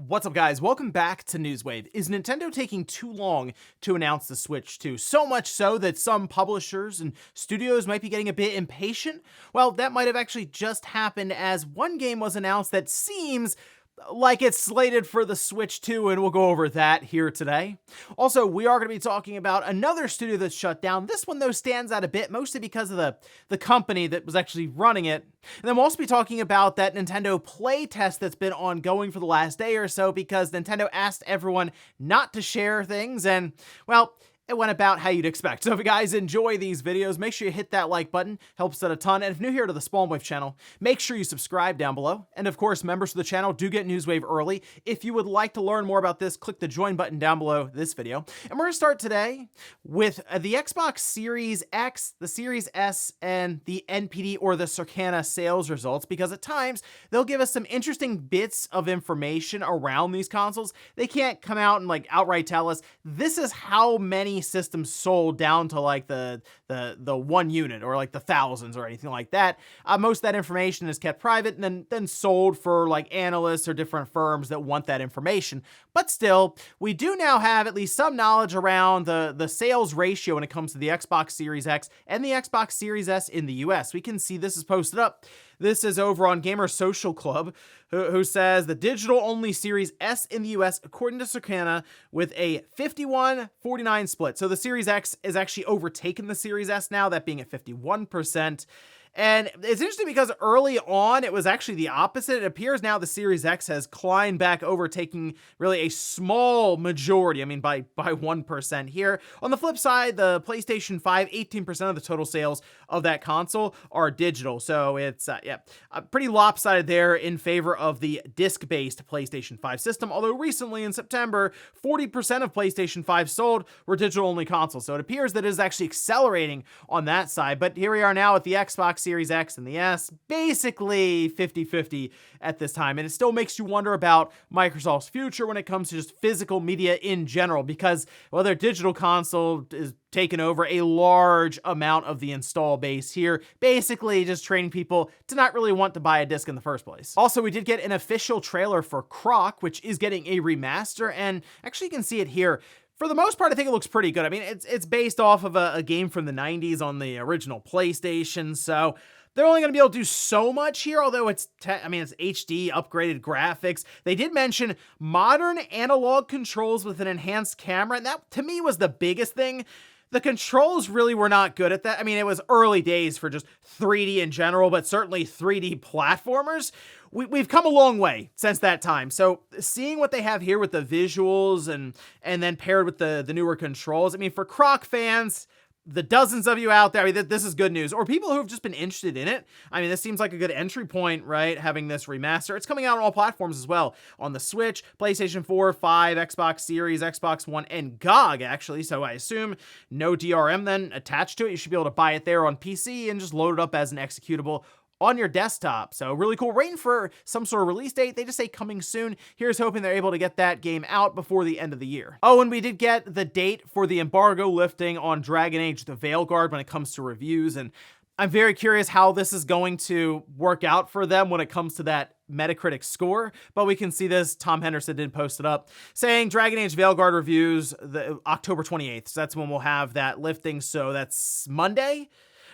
What's up, guys? Welcome back to Newswave. Is Nintendo taking too long to announce the Switch 2? So much so that some publishers and studios might be getting a bit impatient? Well, that might have actually just happened, as one game was announced that seems like it's slated for the Switch 2, and we'll go over that here today. Also, we are going to be talking about another studio that's shut down. This one, though, stands out a bit, mostly because of the company that was actually running it. And then we'll also be talking about that Nintendo Playtest that's been ongoing for the last day or so, because Nintendo asked everyone not to share things, and, well, it went about how you'd expect. So if you guys enjoy these videos, make sure you hit that like button, helps out a ton. And if you're new here to the Spawnwave channel, make sure you subscribe down below. And of course, members of the channel do get Newswave early. If you would like to learn more about this, click the join button down below this video. And we're gonna start today with the Xbox Series X, the Series S, and the NPD or the Circana sales results, because at times they'll give us some interesting bits of information around these consoles. They can't come out and like outright tell us this is how many systems sold down to like the 1 unit or like the thousands or anything like that. Most of that information is kept private and then sold for like analysts or different firms that want that information. But still, we do now have at least some knowledge around the sales ratio when it comes to the Xbox Series X and the Xbox Series S in the US. We can see this is posted up. This is over on Gamer Social Club, who says the digital-only Series S in the US, according to Circana, with a 51-49 split. So the Series X is actually overtaken the Series S now, that being at 51%. And it's interesting because early on, it was actually the opposite. It appears now the Series X has climbed back, overtaking really a small majority. I mean, by 1% here. On the flip side, the PlayStation 5, 18% of the total sales of that console are digital. So it's, pretty lopsided there in favor of the disc-based PlayStation 5 system. Although recently in September, 40% of PlayStation 5 sold were digital-only consoles. So it appears that it is actually accelerating on that side. But here we are now with the Xbox Series X and the S, basically 50-50 at this time. And it still makes you wonder about Microsoft's future when it comes to just physical media in general, because, well, their digital console is taking over a large amount of the install base here, basically just training people to not really want to buy a disc in the first place. Also, we did get an official trailer for Croc, which is getting a remaster, and actually you can see it here. For the most part, I think it looks pretty good. I mean, it's based off of a game from the 90s on the original PlayStation, so they're only going to be able to do so much here, although it's HD, upgraded graphics. They did mention modern analog controls with an enhanced camera, and that, to me, was the biggest thing. The controls really were not good at that. I mean, it was early days for just 3D in general, but certainly 3D platformers. We've come a long way since that time. So seeing what they have here with the visuals and then paired with the newer controls, I mean, for Croc fans, the dozens of you out there, I mean, this is good news. Or people who have just been interested in it. I mean, this seems like a good entry point, right? Having this remaster. It's coming out on all platforms as well. On the Switch, PlayStation 4, 5, Xbox Series, Xbox One, and GOG, actually. So I assume no DRM then attached to it. You should be able to buy it there on PC and just load it up as an executable on your desktop. So really cool. Waiting for some sort of release date. They just say coming soon. Here's hoping they're able to get that game out before the end of the year. Oh, and we did get the date for the embargo lifting on Dragon Age the Veilguard when it comes to reviews, and I'm very curious how this is going to work out for them when it comes to that Metacritic score, but we can see this. Tom Henderson did post it up saying Dragon Age Veilguard reviews the October 28th. So that's when we'll have that lifting. So that's Monday.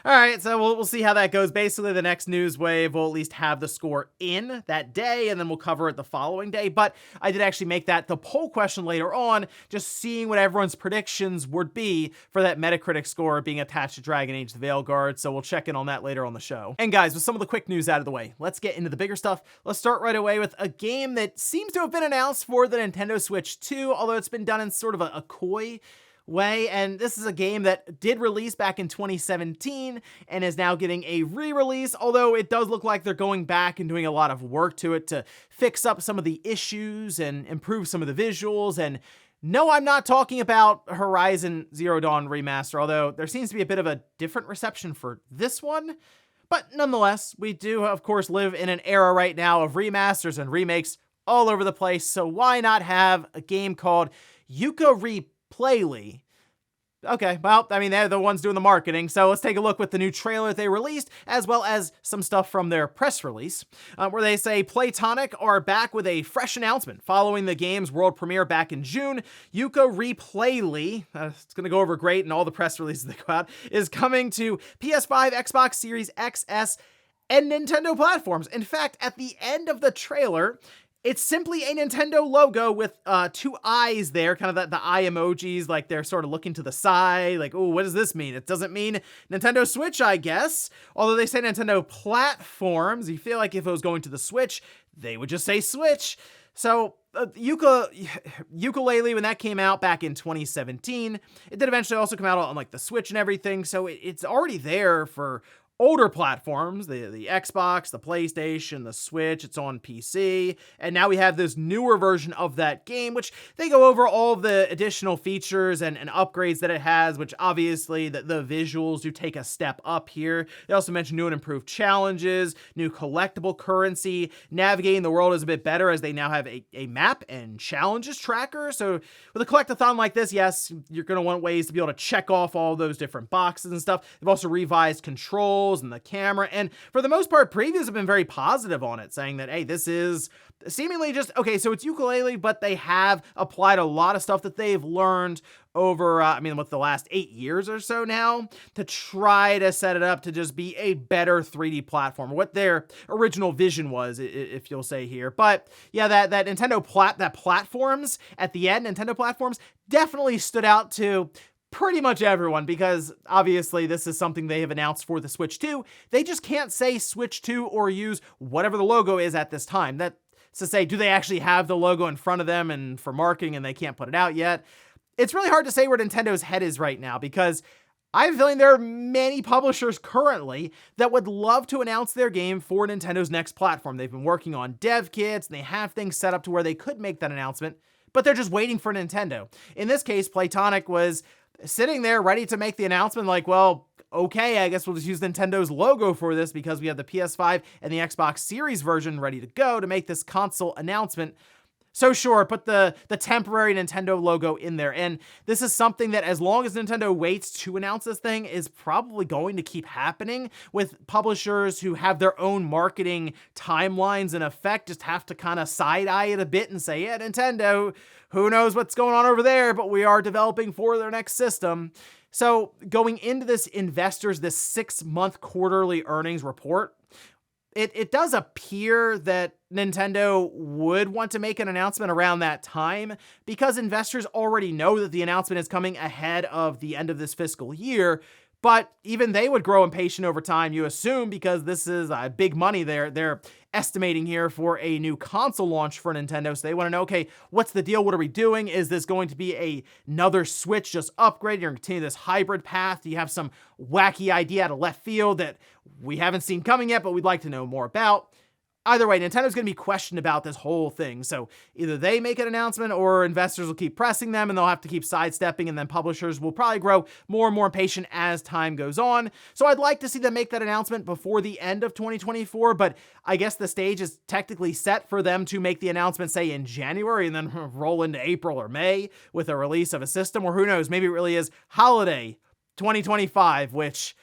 All right, so we'll see how that goes. Basically, the next news wave will at least have the score in that day, and then we'll cover it the following day. But I did actually make that the poll question later on, just seeing what everyone's predictions would be for that Metacritic score being attached to Dragon Age the Veilguard. So we'll check in on that later on the show. And guys, with some of the quick news out of the way, let's get into the bigger stuff. Let's start right away with a game that seems to have been announced for the Nintendo Switch 2, although it's been done in sort of a coy way, and this is a game that did release back in 2017 and is now getting a re-release, although it does look like they're going back and doing a lot of work to it to fix up some of the issues and improve some of the visuals. And no, I'm not talking about Horizon Zero Dawn Remaster, although there seems to be a bit of a different reception for this one. But nonetheless, we do, of course, live in an era right now of remasters and remakes all over the place, so why not have a game called Yooka-Lee, Okay, well, I mean, they're the ones doing the marketing, so let's take a look with the new trailer they released, as well as some stuff from their press release, where they say Playtonic are back with a fresh announcement. Following the game's world premiere back in June, Yuka Replayly, it's going to go over great in all the press releases that go out, is coming to PS5, Xbox Series XS, and Nintendo platforms. In fact, at the end of the trailer, it's simply a Nintendo logo with two eyes there, kind of the eye emojis, like they're sort of looking to the side, like, oh, what does this mean? It doesn't mean Nintendo Switch, I guess. Although they say Nintendo platforms, you feel like if it was going to the Switch, they would just say Switch. So Ukulele, when that came out back in 2017, it did eventually also come out on like the Switch and everything, so it's already there for older platforms, the Xbox, the PlayStation, the Switch. It's on PC, and now we have this newer version of that game, which they go over all the additional features and upgrades that it has, which obviously the visuals do take a step up here. They also mention new and improved challenges, new collectible currency, navigating the world is a bit better as they now have a map and challenges tracker. So with a collectathon like this, yes, you're going to want ways to be able to check off all those different boxes and stuff. They've also revised controls and the camera, and for the most part, previews have been very positive on it, saying that, hey, this is seemingly just, okay, so it's Ukulele, but they have applied a lot of stuff that they've learned over, with the last 8 years or so now, to try to set it up to just be a better 3D platform, what their original vision was, if you'll say here. But yeah, that Nintendo platforms at the end, Nintendo platforms, definitely stood out to pretty much everyone, because obviously this is something they have announced for the Switch 2. They just can't say Switch 2 or use whatever the logo is at this time. That's to say, do they actually have the logo in front of them and for marketing and they can't put it out yet? It's really hard to say where Nintendo's head is right now, because I have a feeling there are many publishers currently that would love to announce their game for Nintendo's next platform. They've been working on dev kits, and they have things set up to where they could make that announcement, but they're just waiting for Nintendo. In this case, Playtonic was sitting there ready to make the announcement, like, well, okay, I guess we'll just use Nintendo's logo for this because we have the PS5 and the Xbox Series version ready to go to make this console announcement. So sure, put the temporary Nintendo logo in there. And this is something that, as long as Nintendo waits to announce this thing, is probably going to keep happening with publishers who have their own marketing timelines in effect, just have to kind of side-eye it a bit and say, yeah, Nintendo, who knows what's going on over there, but we are developing for their next system. So going into this investors, this 6-month quarterly earnings report, it does appear that Nintendo would want to make an announcement around that time, because investors already know that the announcement is coming ahead of the end of this fiscal year. But even they would grow impatient over time, you assume, because this is big money they're estimating here for a new console launch for Nintendo. So they want to know, okay, what's the deal? What are we doing? Is this going to be another Switch just upgrade? You're going to continue this hybrid path? Do you have some wacky idea out of left field that we haven't seen coming yet, but we'd like to know more about? Either way, Nintendo's going to be questioned about this whole thing. So either they make an announcement, or investors will keep pressing them and they'll have to keep sidestepping, and then publishers will probably grow more and more impatient as time goes on. So I'd like to see them make that announcement before the end of 2024, but I guess the stage is technically set for them to make the announcement, say, in January, and then roll into April or May with a release of a system, or who knows, maybe it really is holiday 2025, which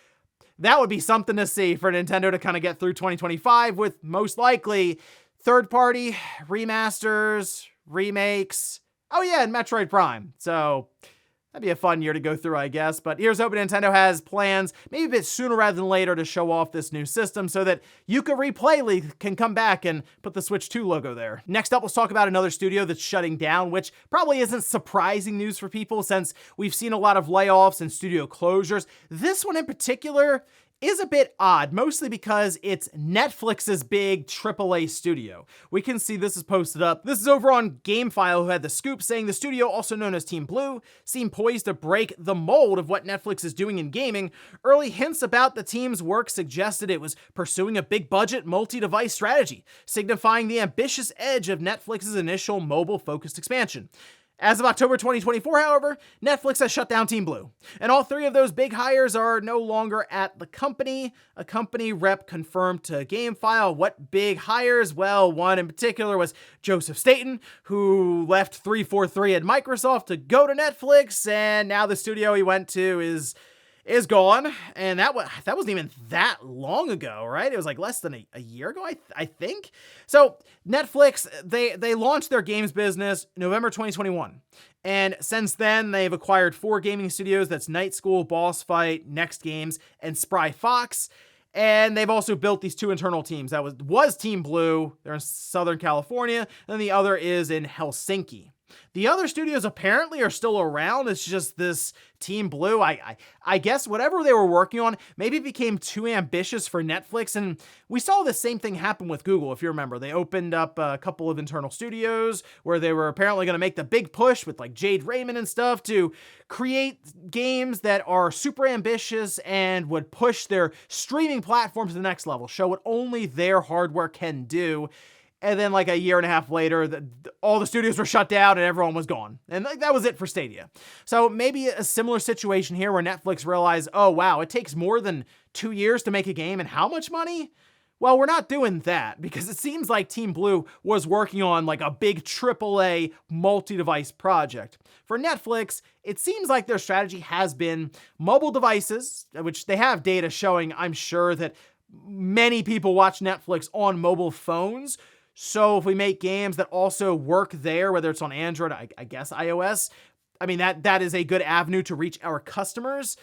that would be something to see for Nintendo to kind of get through 2025 with most likely third-party remasters, remakes. Oh yeah, and Metroid Prime. So that'd be a fun year to go through, I guess. But here's hoping Nintendo has plans, maybe a bit sooner rather than later, to show off this new system so that Yuka Replayly can come back and put the Switch 2 logo there. Next up, let's talk about another studio that's shutting down, which probably isn't surprising news for people since we've seen a lot of layoffs and studio closures. This one in particular is a bit odd, mostly because it's Netflix's big AAA studio. We can see this is posted up. This is over on GameFile, who had the scoop, saying the studio, also known as Team Blue, seemed poised to break the mold of what Netflix is doing in gaming. Early hints about the team's work suggested it was pursuing a big-budget, multi-device strategy, signifying the ambitious edge of Netflix's initial mobile-focused expansion. As of October 2024, however, Netflix has shut down Team Blue, and all 3 of those big hires are no longer at the company. A company rep confirmed to GameFile what big hires. Well, one in particular was Joseph Staten, who left 343 at Microsoft to go to Netflix, and now the studio he went to is gone, and that wasn't even that long ago, right? It was like less than a year ago, I think. So Netflix, they launched their games business November 2021, and since then they've acquired 4 gaming studios. That's Night School, Boss Fight, Next Games, and Spry Fox. And they've also built these 2 internal teams. That was Team Blue. They're in Southern California, and the other is in Helsinki. The other studios apparently are still around. It's just this Team Blue. I guess whatever they were working on maybe became too ambitious for Netflix. And we saw the same thing happen with Google, if you remember. They opened up a couple of internal studios where they were apparently going to make the big push with like Jade Raymond and stuff to create games that are super ambitious and would push their streaming platform to the next level, show what only their hardware can do. And then like a year and a half later, all the studios were shut down and everyone was gone. And that was it for Stadia. So maybe a similar situation here where Netflix realized, oh wow, it takes more than 2 years to make a game and how much money? Well, we're not doing that because it seems like Team Blue was working on like a big AAA multi-device project. For Netflix, it seems like their strategy has been mobile devices, which they have data showing, I'm sure, that many people watch Netflix on mobile phones. So if we make games that also work there, whether it's on Android, I guess iOS, I mean, that is a good avenue to reach our customers.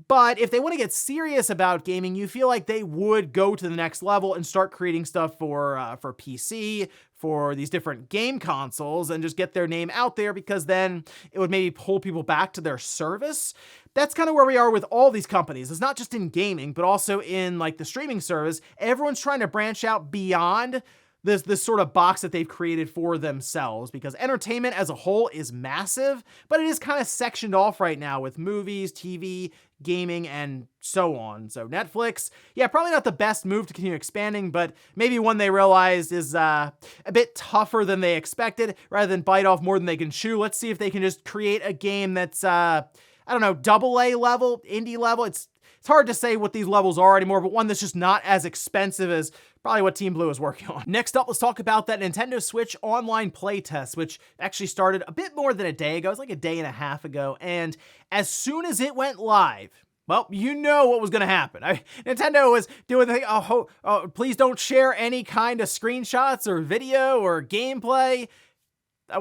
But if they want to get serious about gaming, you feel like they would go to the next level and start creating stuff for PC, for these different game consoles, and just get their name out there, because then it would maybe pull people back to their service. That's kind of where we are with all these companies. It's not just in gaming, but also in like the streaming service. Everyone's trying to branch out beyond this sort of box that they've created for themselves, because entertainment as a whole is massive, but it is kind of sectioned off right now with movies, TV, gaming, and so on. So Netflix, yeah, probably not the best move to continue expanding, but maybe one they realized is a bit tougher than they expected. Rather than bite off more than they can chew, let's see if they can just create a game that's, I don't know, AA level, indie level. It's hard to say what these levels are anymore, but one that's just not as expensive as probably what Team Blue is working on. Next up, let's talk about that Nintendo Switch online playtest, which actually started a bit more than a day ago. It was like a day and a half ago. And as soon as it went live, well, you know what was going to happen. Nintendo was doing the thing, please don't share any kind of screenshots or video or gameplay.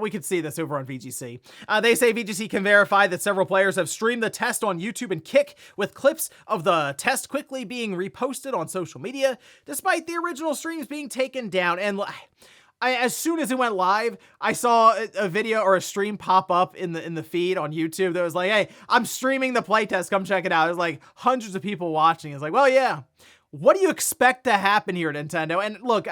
We could see this over on VGC. They say VGC can verify that several players have streamed the test on YouTube and Kick, with clips of the test quickly being reposted on social media, despite the original streams being taken down. And as soon as it went live, I saw a video or a stream pop up in the feed on YouTube that was like, hey, I'm streaming the playtest, come check it out. There's like hundreds of people watching. It's like, well, yeah, what do you expect to happen here, Nintendo? And look,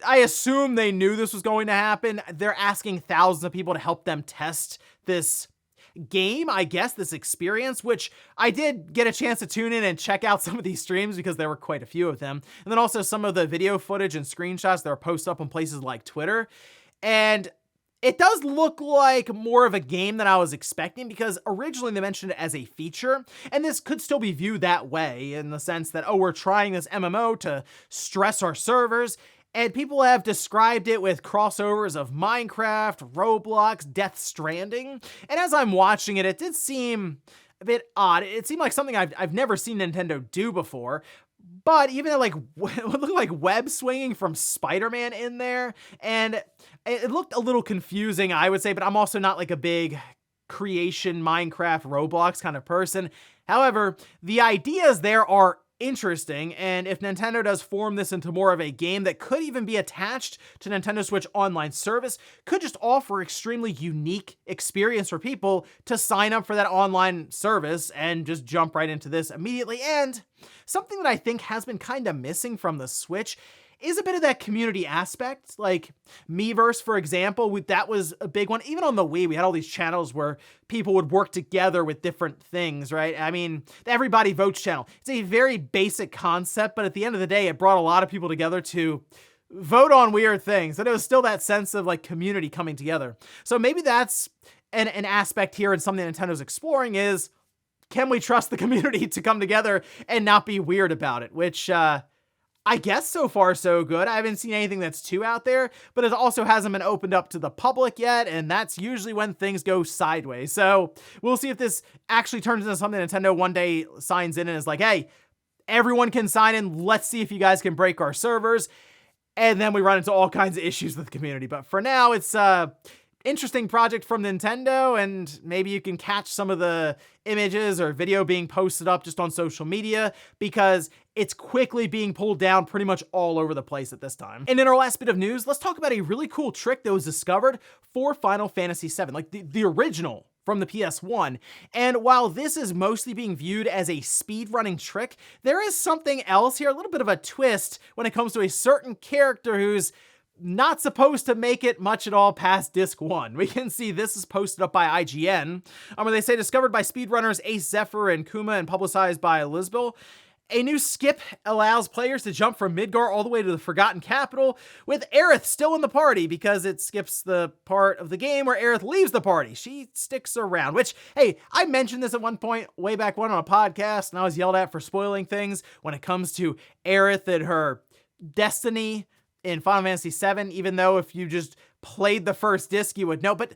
I assume they knew this was going to happen. They're asking thousands of people to help them test this game, I guess, this experience, which I did get a chance to tune in and check out some of these streams because there were quite a few of them. And then also some of the video footage and screenshots that are posted up on places like Twitter. And it does look like more of a game than I was expecting, because originally they mentioned it as a feature, and this could still be viewed that way in the sense that, oh, we're trying this MMO to stress our servers. And people have described it with crossovers of Minecraft, Roblox, Death Stranding. And as I'm watching it, it did seem a bit odd. It seemed like something I've never seen Nintendo do before. But even it looked like web swinging from Spider-Man in there. And it looked a little confusing, I would say, but I'm also not like a big creation Minecraft, Roblox kind of person. However, the ideas there are interesting, and if Nintendo does form this into more of a game that could even be attached to Nintendo Switch online service, could just offer extremely unique experience for people to sign up for that online service and just jump right into this immediately. And something that I think has been kind of missing from the Switch is a bit of that community aspect. Like Miiverse, for example, that was a big one. Even on the Wii, we had all these channels where people would work together with different things, right? I mean, the Everybody Votes channel. It's a very basic concept, but at the end of the day, it brought a lot of people together to vote on weird things. And it was still that sense of like community coming together. So maybe that's an aspect here, and something Nintendo's exploring is, can we trust the community to come together and not be weird about it? Which, I guess so far so good. I haven't seen anything that's too out there, but it also hasn't been opened up to the public yet, and that's usually when things go sideways. So we'll see if this actually turns into something Nintendo one day signs in and is like, hey, everyone can sign in. Let's see if you guys can break our servers. And then we run into all kinds of issues with the community. But for now, it's interesting project from Nintendo, and maybe you can catch some of the images or video being posted up just on social media, because it's quickly being pulled down pretty much all over the place at this time. And in our last bit of news, let's talk about a really cool trick that was discovered for Final Fantasy VII, like the original from the PS1. And while this is mostly being viewed as a speedrunning trick, there is something else here, a little bit of a twist when it comes to a certain character who's not supposed to make it much at all past disc 1. We can see this is posted up by IGN, where they say, discovered by speedrunners Ace, Zephyr, and Kuma and publicized by Lisbel. A new skip allows players to jump from Midgar all the way to the Forgotten Capital, with Aerith still in the party, because it skips the part of the game where Aerith leaves the party. She sticks around, which, hey, I mentioned this at one point way back when on a podcast, and I was yelled at for spoiling things when it comes to Aerith and her destiny in Final Fantasy VII, even though if you just played the first disc, you would know. But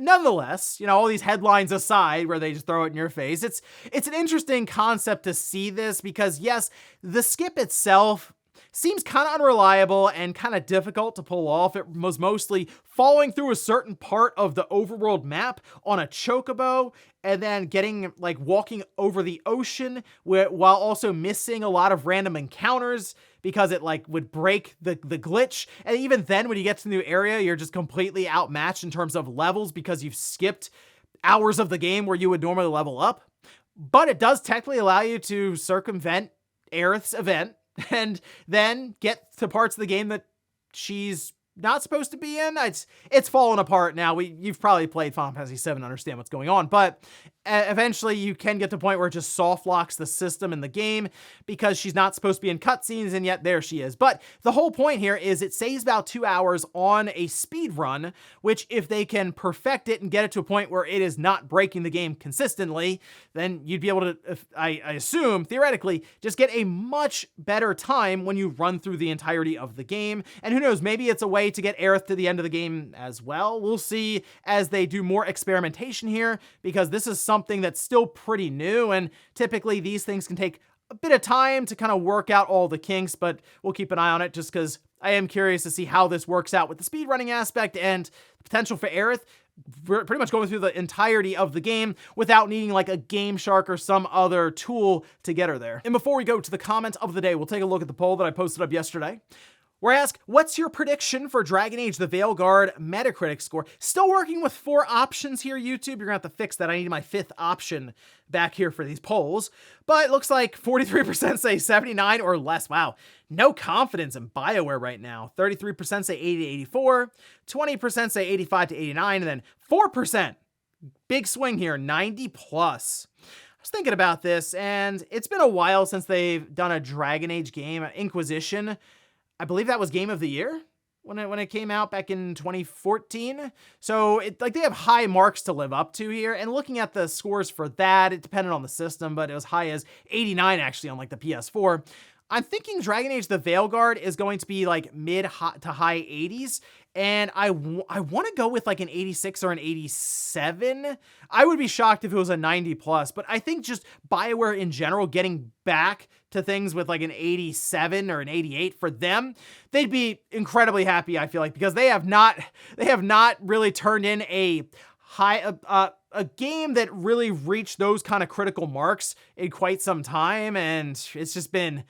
nonetheless, all these headlines aside where they just throw it in your face, it's an interesting concept to see this, because yes, the skip itself seems kind of unreliable and kind of difficult to pull off. It was mostly falling through a certain part of the overworld map on a chocobo, and then getting, like, walking over the ocean while also missing a lot of random encounters, because it, like, would break the glitch. And even then, when you get to the new area, you're just completely outmatched in terms of levels, because you've skipped hours of the game where you would normally level up. But it does technically allow you to circumvent Aerith's event, and then get to parts of the game that she's not supposed to be in. It's fallen apart now. You've probably played Final Fantasy VII and understand what's going on, but eventually you can get to a point where it just soft locks the system in the game, because she's not supposed to be in cutscenes, and yet there she is. But the whole point here is it saves about 2 hours on a speed run, which if they can perfect it and get it to a point where it is not breaking the game consistently, then you'd be able to, I assume, theoretically, just get a much better time when you run through the entirety of the game. And who knows, maybe it's a way to get Aerith to the end of the game as well. We'll see as they do more experimentation here, because this is something that's still pretty new, and typically these things can take a bit of time to kind of work out all the kinks, but we'll keep an eye on it, just because I am curious to see how this works out with the speedrunning aspect and the potential for Aerith pretty much going through the entirety of the game without needing like a Game Shark or some other tool to get her there. And before we go to the comment of the day, we'll take a look at the poll that I posted up yesterday, where I ask, what's your prediction for Dragon Age the Veilguard Metacritic score? Still working with 4 options here, YouTube. You're gonna have to fix that. I need my 5th option back here for these polls. But it looks like 43% say 79 or less. Wow, no confidence in BioWare right now. 33% say 80 to 84, 20% say 85 to 89, and then 4%, big swing here, 90 plus. I was thinking about this, and it's been a while since they've done a Dragon Age game. Inquisition, I believe that was Game of the Year when it came out back in 2014. So they have high marks to live up to here. And looking at the scores for that, it depended on the system, but it was high as 89 actually on like the PS4. I'm thinking Dragon Age the Veilguard is going to be like mid to high 80s. And I want to go with like an 86 or an 87. I would be shocked if it was a 90 plus, but I think just BioWare in general getting back to things with like an 87 or an 88 for them, they'd be incredibly happy, I feel like, because they have not really turned in a a game that really reached those kind of critical marks in quite some time, and it's been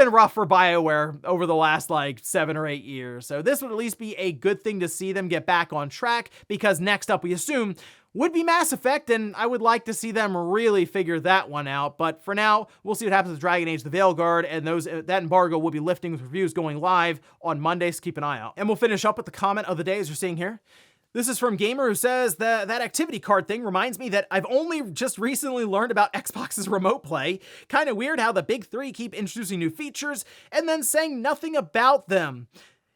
rough for BioWare over the last like 7 or 8 years. So this would at least be a good thing to see them get back on track, because next up we assume would be Mass Effect, and I would like to see them really figure that one out. But for now, we'll see what happens with Dragon Age the Veilguard, and that embargo will be lifting with reviews going live on Monday, so keep an eye out. And we'll finish up with the comment of the day, as you're seeing here. This is from Gamer, who says that activity card thing reminds me that I've only just recently learned about Xbox's remote play. Kind of weird how the big three keep introducing new features and then saying nothing about them.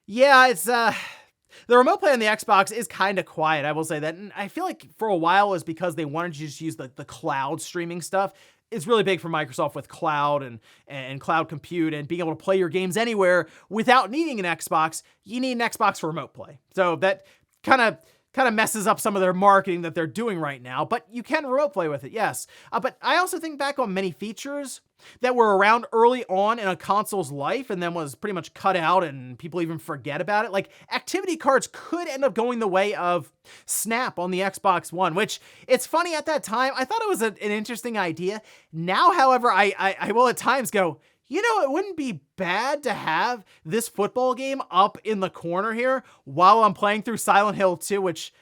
Yeah, it's the remote play on the Xbox is kind of quiet, I will say that. And I feel like for a while it was because they wanted to just use the cloud streaming stuff. It's really big for Microsoft with cloud and cloud compute and being able to play your games anywhere without needing an Xbox. You need an Xbox for remote play. So that kind of messes up some of their marketing that they're doing right now, but you can remote play with it, yes. But I also think back on many features that were around early on in a console's life and then was pretty much cut out and people even forget about it. Like activity cards could end up going the way of Snap on the Xbox One, which it's funny at that time. I thought it was an interesting idea. Now, however, I will at times go, you know, it wouldn't be bad to have this football game up in the corner here while I'm playing through Silent Hill 2, which,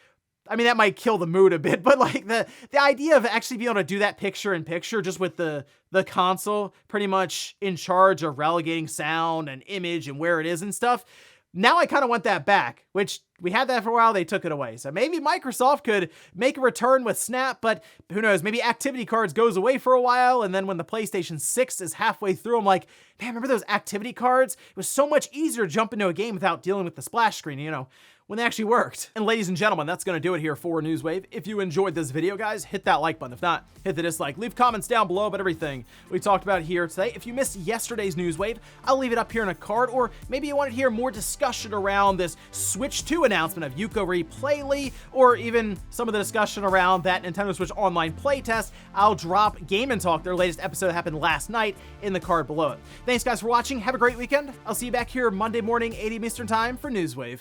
I mean, that might kill the mood a bit, but like the idea of actually being able to do that picture in picture just with the console pretty much in charge of relegating sound and image and where it is and stuff. Now I kind of want that back, which we had that for a while. They took it away. So maybe Microsoft could make a return with Snap, but who knows? Maybe activity cards goes away for a while. And then when the PlayStation 6 is halfway through, I'm like, man, remember those activity cards? It was so much easier to jump into a game without dealing with the splash screen, you know, when they actually worked. And ladies and gentlemen, that's going to do it here for Newswave. If you enjoyed this video, guys, hit that like button. If not, hit the dislike. Leave comments down below about everything we talked about here today. If you missed yesterday's Newswave, I'll leave it up here in a card, or maybe you want to hear more discussion around this Switch 2 announcement of Yukari Playly, or even some of the discussion around that Nintendo Switch Online playtest. I'll drop Game & Talk, their latest episode that happened last night, in the card below it. Thanks, guys, for watching. Have a great weekend. I'll see you back here Monday morning, 8 a.m. Eastern Time for Newswave.